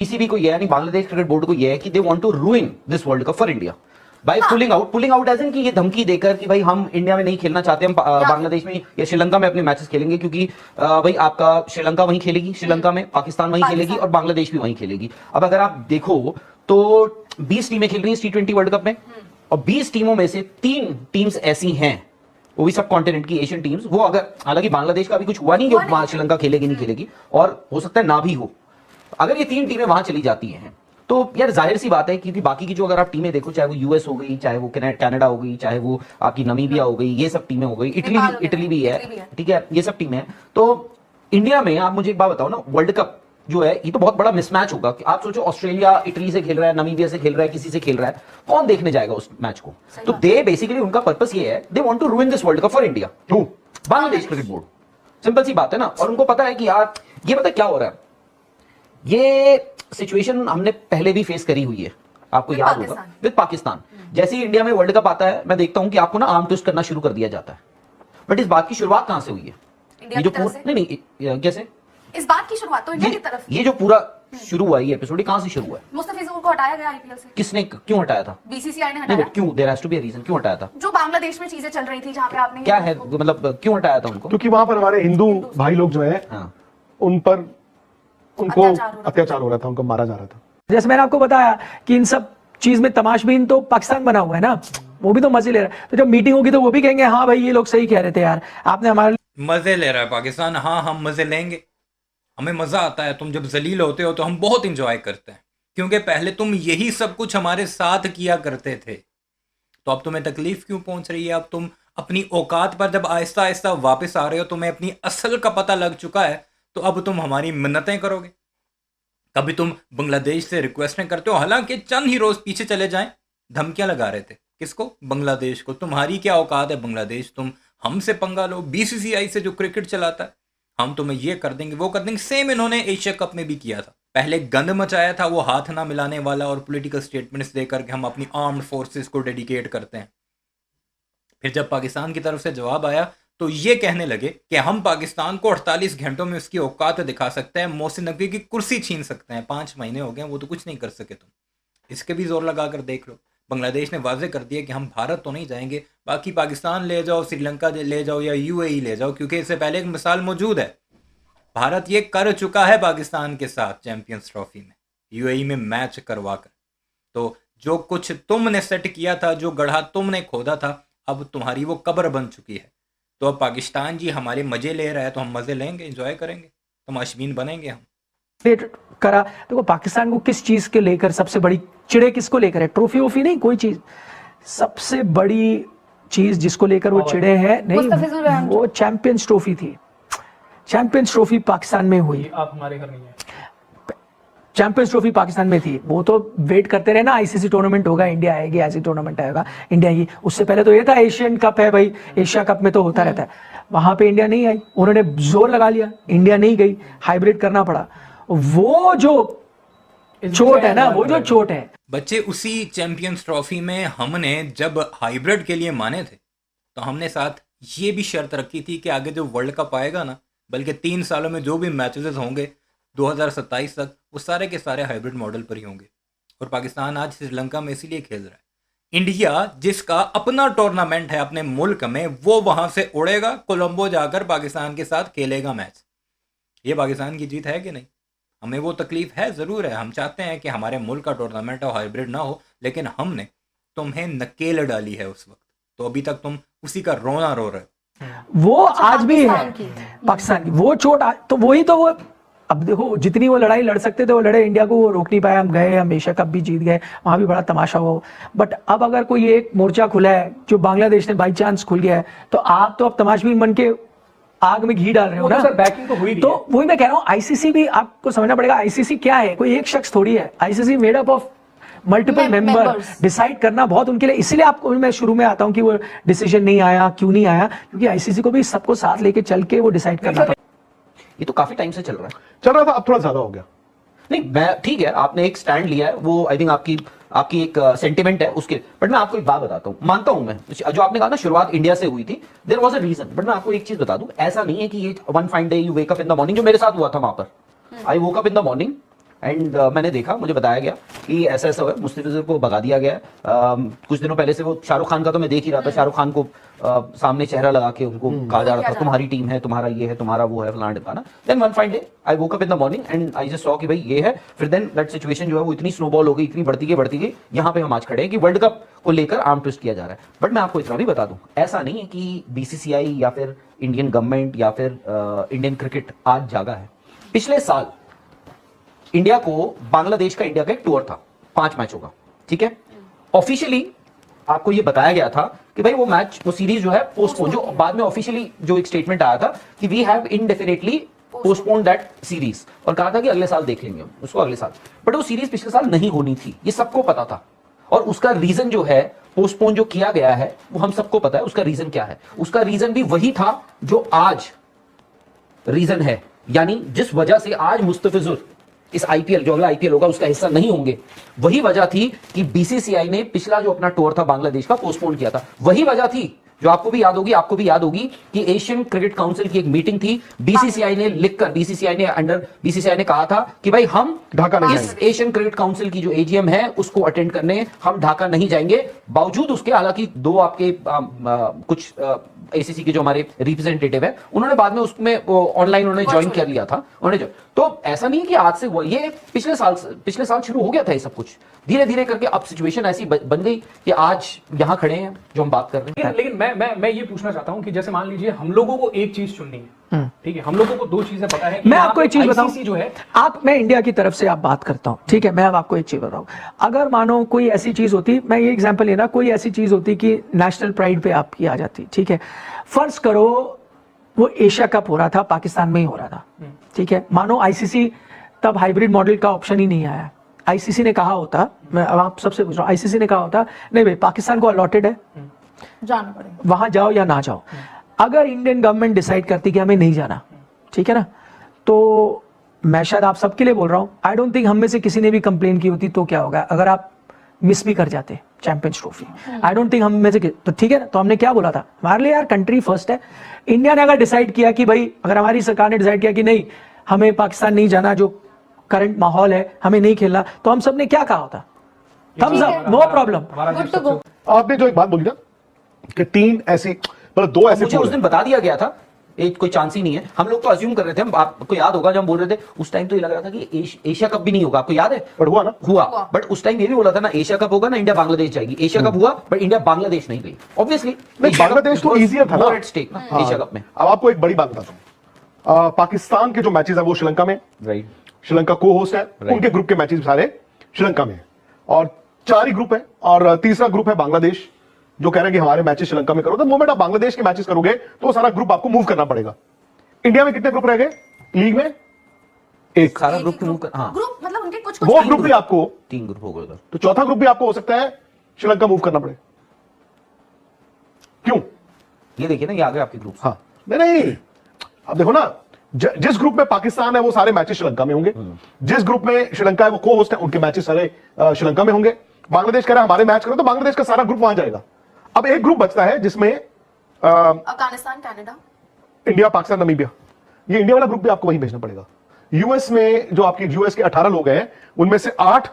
PCB को यह है, नहीं बांग्लादेश क्रिकेट बोर्ड को यह है कि they want to ruin this world cup for India by pulling out as in कि ये धमकी देकर कि भाई हम इंडिया में नहीं खेलना चाहते, हम बांग्लादेश में या श्रीलंका में अपने मैचेस खेलेंगे, क्योंकि भाई आपका श्रीलंका वहीं खेलेगी, श्रीलंका में पाकिस्तान वहीं खेलेगी और बांग्लादेश भी वहीं खेलेगी। अब अगर आप देखो तो 20 टीमें खेल रही हैं T20 वर्ल्ड कप में, और 20 टीमों में से 3 टीम्स ऐसी हैं, वो भी सब कॉन्टिनेंट की एशियन टीम्स, वो अगर हालांकि बांग्लादेश का भी कुछ हुआ नहीं कि श्रीलंका खेलेगी नहीं खेलेगी, और हो सकता है ना भी हो, अगर ये 3 टीमें वहां चली जाती हैं तो यार जाहिर सी बात है कि बाकी की जो अगर आप टीमें देखो, चाहे वो यूएस हो गई, चाहे वो कनाडा हो गई, चाहे वो आपकी नमीबिया हो गई, ये सब टीमें हो गई, इटली भी है, ठीक है, ये सब टीमें हैं। तो इंडिया में आप मुझे एक बात बताओ ना, वर्ल्ड कप जो है ये तो बहुत बड़ा मिसमैच होगा कि आप सोचो ऑस्ट्रेलिया इटली से खेल रहा है, नमीबिया से खेल रहा है, किसी से खेल रहा है, कौन देखने जाएगा उस मैच को? तो दे बेसिकली उनका पर्पस ये है, they want to ruin this world cup for India. Bangladesh cricket board, simple सी बात है ना। और उनको पता है कि यार ये पता क्या हो रहा है, ये सिचुएशन हमने पहले भी फेस करी हुई है, आपको याद होगा, विद पाकिस्तान। जैसे ही इंडिया में वर्ल्ड कप आता है, मैं देखता हूं कि आपको ना आर्म ट्विस्ट करना शुरू कर दिया जाता है। बट इस बात की शुरुआत कहां से हुई है? ये जो नहीं कैसे इस बात की शुरुआत तो इंडिया की तरफ, ये जो पूरा शुरू हुआ ये एपिसोड कहां से शुरू हुआ है? मुस्तफिजुर को हटाया गया आईपीएल से। किसने, क्यों हटाया था? बीसीसीआई ने हटाया। क्यों? There has to be a reason, क्यों हटाया था? जो बांग्लादेश में चीजें चल रही थी, जहां पे आपने क्या है मतलब क्यों हटाया था उनको? क्योंकि वहां पर हमारे हिंदू भाई लोग जो है उन पर उनको अत्याचार हो रहा था, उनको मारा जा रहा था। जैसे मैंने आपको बताया कि इन सब चीज में तमाशबीन तो पाकिस्तान बना हुआ है ना, वो भी तो मजे ले रहा है। तो जब मीटिंग होगी तो वो भी कहेंगे हाँ भाई ये लोग सही कह रहे थे यार, आपने हमारे मजे ले रहा है पाकिस्तान। हाँ हम मजे लेंगे, हमें मजा आता है। तुम जब जलील होते हो तो हम बहुत इंजॉय करते हैं, क्योंकि पहले तुम यही सब कुछ हमारे साथ किया करते थे। तो अब तुम्हें तकलीफ क्यों पहुंच रही है? अब तुम अपनी औकात पर जब आहिस्ता आहिस्ता वापस आ रहे हो, तुम्हें अपनी असल का पता लग चुका है, तो अब तुम हमारी मिन्नतें करोगे। कभी तुम बांग्लादेश से रिक्वेस्टें करते हो, हालांकि चंद ही रोज पीछे चले जाएं, धमकियां लगा रहे थे। किसको? बांग्लादेश को। तुम्हारी क्या औकात है बांग्लादेश, तुम हमसे पंगा लो। बीसीसीआई से जो क्रिकेट चलाता है, हम तुम्हें ये कर देंगे वो कर देंगे। सेम इन्होंने एशिया कप में भी किया था। पहले गंद मचाया था वो हाथ ना मिलाने वाला और पॉलिटिकल स्टेटमेंट्स देकर के हम अपनी आर्म्ड फोर्सेस को डेडिकेट करते हैं। फिर जब पाकिस्तान की तरफ से जवाब आया तो ये कहने लगे कि हम पाकिस्तान को 48 घंटों में उसकी औकात दिखा सकते हैं, मोहसिन नकवी की कुर्सी छीन सकते हैं। 5 महीने हो गए, वो तो कुछ नहीं कर सके। तुम इसके भी जोर लगा कर देख लो। बांग्लादेश ने वाजे कर दिया कि हम भारत तो नहीं जाएंगे, बाकी पाकिस्तान ले जाओ, श्रीलंका ले जाओ या यूएई ले जाओ, क्योंकि इससे पहले एक मिसाल मौजूद है। भारत ये कर चुका है पाकिस्तान के साथ चैंपियंस ट्रॉफी में, यूएई में मैच करवा कर। तो जो कुछ तुमने सेट किया था, जो गढ़ा तुमने खोदा था, अब तुम्हारी वो कब्र बन चुकी है। तो अब पाकिस्तान जी हमारे मजे ले रहा है तो हम मजे लेंगे, एंजॉय करेंगे, तमाशबीन बनेंगे हम। करा देखो पाकिस्तान को किस चीज के लेकर सबसे बड़ी चिड़े किसको लेकर है? ट्रॉफी वोफी नहीं, कोई चीज। सबसे बड़ी चीज जिसको लेकर वो चिड़े हैं, नहीं वो चैंपियंस ट्रॉफी थी। चैंपियंस ट्रॉफी पाकिस्तान में हुई, आप हमारे घर नहीं है। चैंपियंस ट्रॉफी पाकिस्तान में थी। वो तो वेट करते रहे ना, आईसीसी टूर्नामेंट होगा, इंडिया आएगी, ऐसी टूर्नामेंट आएगा इंडिया की। उससे पहले तो ये था एशियन कप है भाई, एशिया कप में तो होता रहता है। वहां पे इंडिया नहीं आई, उन्होंने जोर लगा लिया, इंडिया नहीं गई, हाइब्रिड करना पड़ा। वो जो चोट है ना, वो जो चोट है बच्चे, उसी चैंपियंस ट्रॉफी में हमने जब हाइब्रिड के लिए माने थे तो हमने साथ ये भी शर्त रखी थी कि आगे जो वर्ल्ड कप आएगा ना, बल्कि 3 सालों में जो भी मैचेस होंगे 2027 तक, वो सारे के सारे हाइब्रिड मॉडल पर ही होंगे। और पाकिस्तान आज श्रीलंका में इसीलिए खेल रहा है। इंडिया जिसका अपना टूर्नामेंट है अपने मुल्क में, वो वहां से उड़ेगा, कोलंबो जाकर पाकिस्तान के साथ खेलेगा मैच। ये पाकिस्तान की जीत है कि नहीं? हमें वो तकलीफ है, ज़रूर है। हम चाहते हैं कि हमारे मुल्क का टूर्नामेंट हो, हाइब्रिड ना हो, लेकिन हमने तुम्हें नकेल डाली है उस वक्त, तो अभी तक तुम उसी का रोना रो रहे हो। वो आज भी है पाकिस्तान की वो चोट। तो वही तो वो, अब देखो जितनी वो लड़ाई लड़ सकते थे वो लड़े, इंडिया को वो रोक नहीं पाया। हम गए, हम एशिया कप भी जीत गए, वहां भी बड़ा तमाशा हुआ। बट अब अगर कोई एक मोर्चा खुला है जो बांग्लादेश ने बाई चांस खुल गया है, तो आप तो अब तमाशबीन बन के आग में घी डाल रहे हो ना। सर बैकिंग तो हुई भी तो है। वही मैं कह रहा हूँ, आईसीसी भी आपको समझना पड़ेगा। आईसीसी क्या है? कोई एक शख्स थोड़ी है। ICC made up of multiple member. Decide करना बहुत उनके लिए, इसलिए आपको मैं शुरू में आता हूं कि वो डिसीजन नहीं आया, क्यों नहीं आया, क्योंकि आईसीसी को भी सबको साथ लेके चल के वो डिसाइड करना था। ये तो काफी टाइम से चल रहा था, अब थोड़ा ज्यादा हो गया। नहीं ठीक है, आपने एक स्टैंड लिया है, वो आई थिंक आपकी एक सेंटिमेंट है उसके। बट मैं आपको एक बात बताता हूं, मानता हूं मैं, जो आपने कहा ना शुरुआत इंडिया से हुई थी, there was a reason. But मैं आपको एक चीज बता दूं, ऐसा नहीं है कि ये one fine day you wake up in the morning, जो मेरे साथ हुआ था वहां पर। I woke up in the morning and मैंने देखा, मुझे बताया गया कि ऐसा ऐसा हुआ, मुस्तफिजुर को भगा दिया गया। कुछ दिनों पहले से वो शाहरुख खान का तो मैं देख ही रहा था, शाहरुख खान को सामने चेहरा लगा के उनको कहा जा रहा था तुम्हारी टीम है, तुम्हारा ये है, तुम्हारा वो है, फलाना ढिमकाना। Then one fine day I woke up in the morning and I just saw कि भाई ये है। फिर देन दैट सिचुएशन जो है वो इतनी स्नोबॉल हो गई, इतनी बढ़ती गई, यहाँ पे हम आज खड़े हैं कि वर्ल्ड कप को लेकर आर्म ट्विस्ट किया जा रहा है। बट मैं आपको इतना भी बता दूं, ऐसा नहीं है कि बीसीसीआई या फिर इंडियन गवर्नमेंट या फिर इंडियन क्रिकेट आज जागा है। पिछले साल इंडिया को बांग्लादेश का इंडिया का एक टूर था 5 मैचों का, ठीक है। ऑफिशियली आपको ये बताया गया था कि भाई वो सीरीज जो है पोस्टपोन, जो बाद में ऑफिशियली जो एक स्टेटमेंट आया था कि we have indefinitely postpone that series, और कहा था कि अगले साल देख लेंगे उसको, अगले साल। बट वो सीरीज पिछले साल नहीं होनी थी, ये सबको पता था। और उसका रीजन जो है पोस्टपोन जो किया गया है वो हम सबको पता है उसका रीजन क्या है। उसका रीजन भी वही था जो आज रीजन है, यानी जिस वजह से आज मुस्तफिजुर इस आईपीएल, जो अगला आईपीएल होगा, उसका हिस्सा नहीं होंगे। वही वजह थी कि बीसीसीआई ने पिछला जो अपना टूर था बांग्लादेश का पोस्टपोन किया था। वही वजह थी जो आपको भी याद होगी कि एशियन क्रिकेट काउंसिल की एक मीटिंग थी, बीसीसीआई ने लिखकर, बीसीसीआई ने कहा था कि भाई हम ढाका नहीं इस एशियन क्रिकेट काउंसिल की जो एजीएम है उसको अटेंड करने हम ढाका नहीं जाएंगे। बावजूद उसके, हालांकि दो आपके कुछ एसीसी के जो हमारे रिप्रेजेंटेटिव है, उन्होंने बाद में उसमें ऑनलाइन उन्होंने ज्वाइन कर लिया था, तो ऐसा नहीं है कि आज से हुआ, ये पिछले साल शुरू हो गया था ये सब कुछ। धीरे धीरे करके अब सिचुएशन ऐसी बन गई कि आज यहां खड़े हैं जो हम बात कर रहे हैं। लेकिन मैं ये पूछना चाहता हूं कि जैसे मान लीजिए हम लोगों को एक चीज चुननी है, ठीक है, हम लोगों को 2 चीजें पता है। मैं आपको एक चीज बताऊं, जो है मैं इंडिया की तरफ से आप बात करता हूं, ठीक है। मैं अब आपको एक चीज बताऊं, अगर मानो कोई ऐसी चीज होती, मैं ये एग्जांपल लेना, कोई ऐसी चीज होती कि नेशनल प्राइड पे आपकी आ जाती, ठीक है। फर्ज करो वो एशिया कप हो रहा था, पाकिस्तान में ही हो रहा था, ठीक है। मानो आईसीसी तब हाइब्रिड मॉडल का ऑप्शन ही नहीं आया, आईसीसी ने कहा होता, मैं अब आप सबसे पूछ रहा हूं, आईसीसी ने कहा होता नहीं भाई पाकिस्तान को अलॉटेड है, जाना पड़ेगा, वहां जाओ या ना जाओ। अगर इंडियन गवर्नमेंट डिसाइड करती कि हमें नहीं जाना, ठीक है ना, तो मैं शायद आप सबके लिए बोल रहा हूं, आई डोंट थिंक हम में से किसी ने भी कंप्लेन की होती तो क्या होगा अगर आप मिस भी कर जाते champions trophy. I don't think हम में से, तो ठीक है ना, तो हमने क्या बोला था, हमारे लिए यार कंट्री फर्स्ट है। इंडिया ने अगर डिसाइड किया कि भाई, अगर हमारी सरकार ने डिसाइड किया कि नहीं हमें पाकिस्तान नहीं जाना, जो करंट माहौल है हमें नहीं खेलना, तो हम सब ने क्या कहा होता, थम्स अप, नो प्रॉब्लम। आपने जो एक बात बोली ना कि 3 ऐसी, मतलब 2 ऐसे, मुझे उस दिन बता दिया गया था एक कोई चांस ही नहीं है। हम लोग तो अज्यूम कर रहे थे, आपको याद होगा जब हम बोल रहे थे उस टाइम तो ये लग रहा था कि एशिया कप भी नहीं होगा, आपको याद है? बट हुआ ना, हुआ। बट उस टाइम ये भी बोला था ना एशिया कप होगा ना इंडिया बांग्लादेश जाएगी। एशिया कप हुआ बट इंडिया बांग्लादेश नहीं गई, ऑब्वियसली। बांग्लादेश तो इजियर था ना एट स्टेक ना एशिया कप में। अब आपको एक बड़ी बात बताता हूं, पाकिस्तान के जो मैचेस है वो श्रीलंका में, राइट, श्रीलंका को होस्ट है, उनके ग्रुप के मैचेस सारे श्रीलंका में, और 4 ही ग्रुप है, और तीसरा ग्रुप है बांग्लादेश, जो कह रहे हैं कि हमारे मैचेस श्रीलंका में करो। तो मोमेंट आप बांग्लादेश के मैचेस करोगे तो सारा ग्रुप आपको मूव करना पड़ेगा। इंडिया में कितने ग्रुप रह गए लीग में? एक। सारा ग्रुप मूव कर, हाँ, ग्रुप मतलब उनके कुछ वो ग्रुप भी आपको 3 ग्रुप हो गए, तो चौथा ग्रुप भी आपको हो सकता है श्रीलंका मूव करना पड़े। क्यों? ये देखिए ना, ये आ गए आपके ग्रुप। हाँ, नहीं, अब देखो ना, जिस ग्रुप में पाकिस्तान है वो सारे मैचेस श्रीलंका में होंगे, जिस ग्रुप में श्रीलंका है वो को होस्ट है, उनके मैचेस सारे श्रीलंका में होंगे। बांग्लादेश कह रहा है हमारे मैच करो, तो बांग्लादेश का सारा ग्रुप वहां जाएगा। अब एक ग्रुप बचता है जिसमें Afghanistan, Canada, India, Pakistan, Namibia. ये इंडिया वाला ग्रुप भी आपको वहीं भेजना पड़ेगा। यूएस में जो आपके यूएस के 18 लोग हैं, उनमें से 8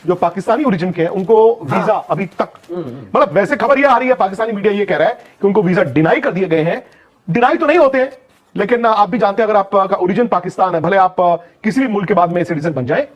जो पाकिस्तानी ओरिजिन के हैं, उनको वीजा अभी तक, मतलब वैसे खबर ये आ रही है, पाकिस्तानी मीडिया ये कह रहा है कि उनको वीजा डिनाई कर दिए गए हैं। डिनाई तो नहीं होते हैं, लेकिन आप भी जानते हैं अगर आपका ओरिजिन पाकिस्तान है, भले आप किसी भी मुल्क के बाद में सिटीजन बन जाए,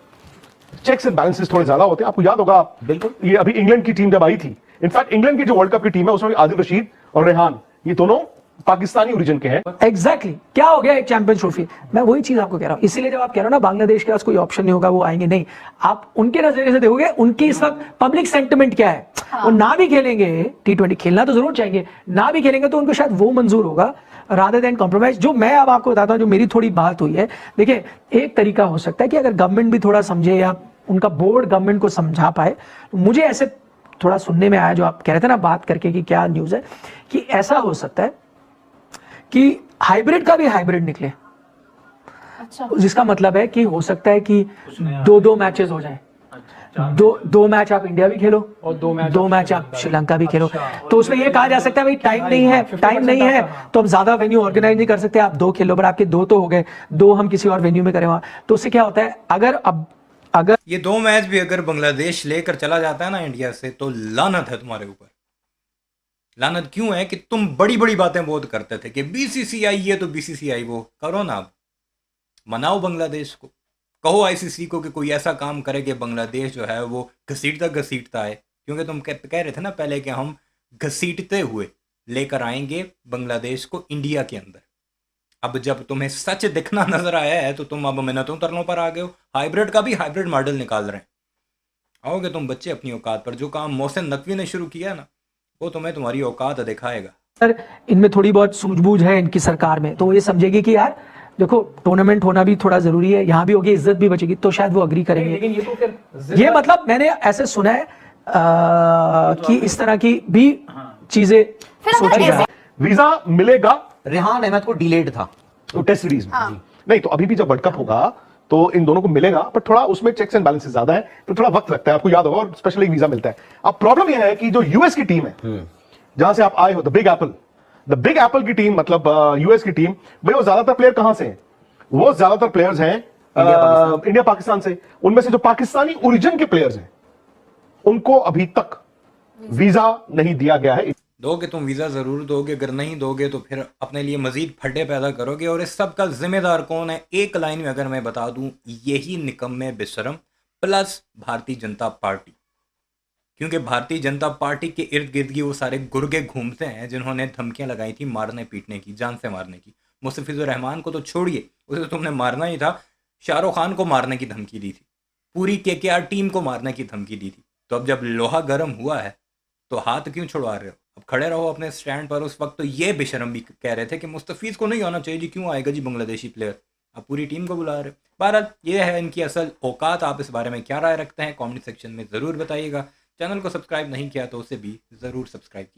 चेक्स एंड बैलेंसेस थोड़े ज्यादा होते हैं। आपको याद होगा, बिल्कुल, ये अभी इंग्लैंड की टीम जब आई थी, इनफैक्ट इंग्लैंड की जो वर्ल्ड कप की टीम है उसमें आदिल रशीद और रेहान, ये दोनों पाकिस्तानी ओरिजिन के हैं। एग्जैक्टली क्या हो गया एक चैंपियंस ट्रॉफी। मैं वही चीज आपको कह रहा हूं, इसीलिए जब आप कह रहे हो ना बांग्लादेश के पास कोई ऑप्शन नहीं होगा, वो आएंगे नहीं, आप उनके नजरिए से देखोगे उनकी इस वक्त पब्लिक सेंटिमेंट क्या है। वो ना भी खेलेंगे T20, खेलना तो जरूर चाहेंगे, ना भी खेलेंगे तो उनको शायद वो मंजूर होगा रादर देन कॉम्प्रोमाइज। जो मैं अब आपको बताता हूं, जो मेरी थोड़ी बात हुई है, देखिए एक तरीका हो सकता है कि अगर गवर्नमेंट भी थोड़ा समझे या उनका बोर्ड गवर्नमेंट को समझा पाए, तो मुझे ऐसे थोड़ा सुनने में आया, जो आप कह रहे थे ना बात करके कि क्या न्यूज है, कि ऐसा हो सकता है कि हाइब्रिड का भी हाइब्रिड निकले। अच्छा, जिसका मतलब है कि हो सकता है कि 2-2 मैचेस हो जाएं, दो मैच आप इंडिया भी खेलो और 2 मैच आप श्रीलंका भी खेलो। तो उसमें ये कहा जा सकता है भाई टाइम नहीं है तो हम ज्यादा वेन्यू ऑर्गेनाइज नहीं कर सकते, आप 2 खेलो, पर आपके 2 तो हो गए, 2 हम किसी और वेन्यू में करें वहां। तो उससे क्या होता है, अगर अब अगर ये 2 मैच भी अगर बांग्लादेश लेकर चला जाता है ना इंडिया से, तो लानत है तुम्हारे ऊपर। लानत क्यों है कि तुम बड़ी बड़ी बातें बहुत करते थे कि बीसीसीआई ये तो बीसीसीआई वो। करो ना, अब मनाओ बांग्लादेश को, कहो आईसीसी को कि कोई ऐसा काम करे कि बांग्लादेश जो है वो घसीटता है। क्योंकि तुम कह रहे थे ना पहले कि हम घसीटते हुए लेकर आएंगे बांग्लादेश को इंडिया के अंदर। अब जब तुम्हें सच दिखना नजर आया है तो तुम अब मिन्नतों तरलों पर आ गए हो। हाइब्रिड का भी हाइब्रिड मॉडल निकाल रहे हैं। आओगे तुम बच्चे अपनी औकात पर। जो काम मोहसिन नकवी ने शुरू किया ना, वो तुम्हें तुम्हारी औकात दिखाएगा। सर इनमें थोड़ी बहुत सूझबूझ है इनकी सरकार में, तो ये समझेगी कि यार देखो टूर्नामेंट होना भी थोड़ा जरूरी है, यहाँ भी होगी, इज्जत भी बचेगी, तो शायद वो अग्री करेंगे। लेकिन ये तो फिर ये मतलब मैंने ऐसे सुना है कि इस तरह की भी चीजें फिर अगर सोची ऐसे- जाए। वीजा मिलेगा रेहान अहमद को डिलेड था। तो टेस्ट सीरीज में नहीं, तो अभी भी जब वर्ल्ड कप होगा तो इन दोनों को मिलेगा, पर थोड़ा उसमें चेक्स एंड बैलेंसेस ज्यादा है, तो थोड़ा वक्त लगता है। आपको याद होगा, और स्पेशली वीजा मिलता है। अब प्रॉब्लम यह है कि जो यूएस की टीम है, जहां से आप आए हो, द बिग एप्पल की टीम, मतलब यूएस की टीम, भाई वो ज्यादातर प्लेयर कहां से हैं? वो ज्यादातर प्लेयर्स हैं इंडिया पाकिस्तान से। उनमें से जो पाकिस्तानी ओरिजिन के प्लेयर्स हैं उनको अभी तक वीजा नहीं दिया गया है। दोगे तुम वीज़ा ज़रूर दोगे, अगर नहीं दोगे तो फिर अपने लिए मज़ीद फड्डे पैदा करोगे। और इस सब का जिम्मेदार कौन है? एक लाइन में अगर मैं बता दूं, यही निकम्मे बेशरम प्लस भारतीय जनता पार्टी। क्योंकि भारतीय जनता पार्टी के इर्द गिर्द ही वो सारे गुर्गे घूमते हैं जिन्होंने धमकियां लगाई थी मारने पीटने की, जान से मारने की। मुस्तफिजुर रहमान को तो छोड़िए, उसे तो तुमने मारना ही था। शाहरुख खान को मारने की धमकी दी थी, पूरी केकेआर टीम को मारने की धमकी दी थी। तो अब जब लोहा गर्म हुआ है तो हाथ क्यों छुड़वा रहे हो? अब खड़े रहो अपने स्टैंड पर। उस वक्त तो ये बेशरम भी कह रहे थे कि मुस्तफीज को नहीं आना चाहिए जी, क्यों आएगा जी बांग्लादेशी प्लेयर। अब पूरी टीम को बुला रहे हो। बहरहाल ये है इनकी असल औकात। आप इस बारे में क्या राय रखते हैं कमेंट सेक्शन में ज़रूर बताइएगा। चैनल को सब्सक्राइब नहीं किया तो उसे भी ज़रूर सब्सक्राइब कीजिए।